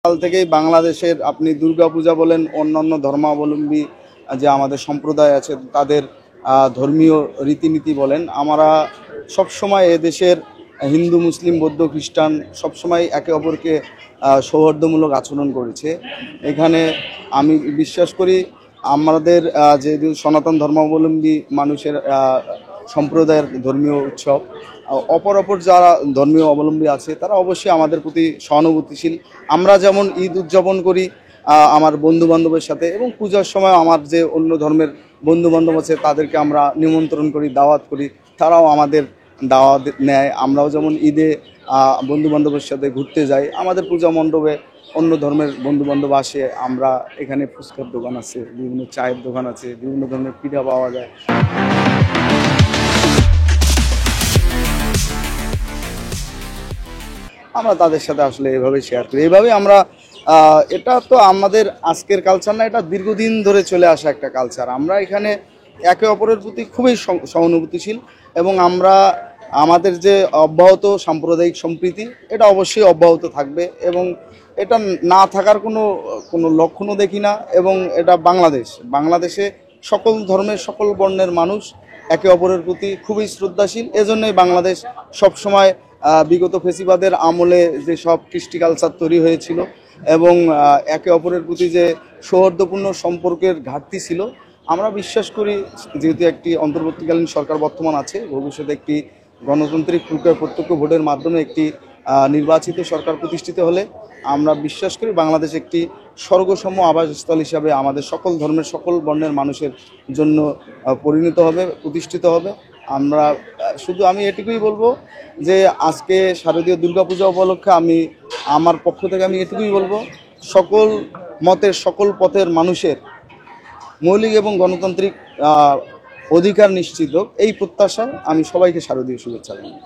কাল থেকেই বাংলাদেশের আপনি দুর্গাপূজা বলেন, অন্যান্য ধর্মাবলম্বী যে আমাদের সম্প্রদায় আছে তাদের ধর্মীয় রীতিনীতি বলেন, আমরা সবসময় এদেশের হিন্দু, মুসলিম, বৌদ্ধ, খ্রিস্টান সবসময় একে অপরকে সৌহার্দ্যমূলক আচরণ করেছে। এখানে আমি বিশ্বাস করি আমাদের যে সনাতন ধর্মাবলম্বী মানুষের সম্প্রদায়ের ধর্মীয় উৎসব, অপর যারা ধর্মীয় অবলম্বী আছে তারা অবশ্যই আমাদের প্রতি সহানুভূতিশীল। আমরা যেমন ঈদ উদযাপন করি আমার বন্ধু বান্ধবের সাথে, এবং পূজার সময় আমার যে অন্য ধর্মের বন্ধু বান্ধব আছে তাদেরকে আমরা নিমন্ত্রণ করি, দাওয়াত করি, তারাও আমাদের দাওয়াত নেয়। আমরাও যেমন ঈদে বন্ধু বান্ধবের সাথে ঘুরতে যাই, আমাদের পূজা মণ্ডপে অন্য ধর্মের বন্ধু বান্ধব আসে। আমরা এখানে ফুচকার দোকান আছে, বিভিন্ন চায়ের দোকান আছে, বিভিন্ন ধরনের পিঠা পাওয়া যায়। আমরা তাদের সাথে আসলে এভাবে শেয়ার করি, এইভাবে আমরা এটা তো আমাদের আজকের কালচার না, এটা দীর্ঘদিন ধরে চলে আসা একটা কালচার। আমরা এখানে একে অপরের প্রতি খুবই সহানুভূতিশীল, এবং আমরা আমাদের যে অব্যাহত সাম্প্রদায়িক সম্প্রীতি এটা অবশ্যই অব্যাহত থাকবে, এবং এটা না থাকার কোনো লক্ষণও দেখি না। এবং এটা বাংলাদেশে সকল ধর্মের সকল বর্ণের মানুষ একে অপরের প্রতি খুবই শ্রদ্ধাশীল। এজন্যই বাংলাদেশ সবসময় বিগত ফেসিবাদের আমলে যে সব কৃষ্টি কালচার তৈরি হয়েছিল, এবং একে অপরের প্রতি যে সৌহার্দ্যপূর্ণ সম্পর্কের ঘাটতি ছিল, আমরা বিশ্বাস করি যেহেতু একটি অন্তর্বর্তীকালীন সরকার বর্তমান আছে, ভবিষ্যতে একটি গণতান্ত্রিক প্রক্রিয়া প্রত্যক্ষ ভোটের মাধ্যমে একটি নির্বাচিত সরকার প্রতিষ্ঠিত হলে আমরা বিশ্বাস করি বাংলাদেশ একটি স্বর্গসম আবাসস্থল হিসাবে আমাদের সকল ধর্মের সকল বর্ণের মানুষের জন্য পরিণত হবে, প্রতিষ্ঠিত হবে। আমি এটুকুই বলবো যে আজকে শারদীয় দুর্গাপূজা উপলক্ষে আমার পক্ষ থেকে আমি এটুকুই বলবো, সকল মতের সকল পথের মানুষের মৌলিক এবং গণতান্ত্রিক অধিকার নিশ্চিত হোক, এই প্রত্যাশায় আমি সবাইকে শারদীয় শুভেচ্ছা জানাই।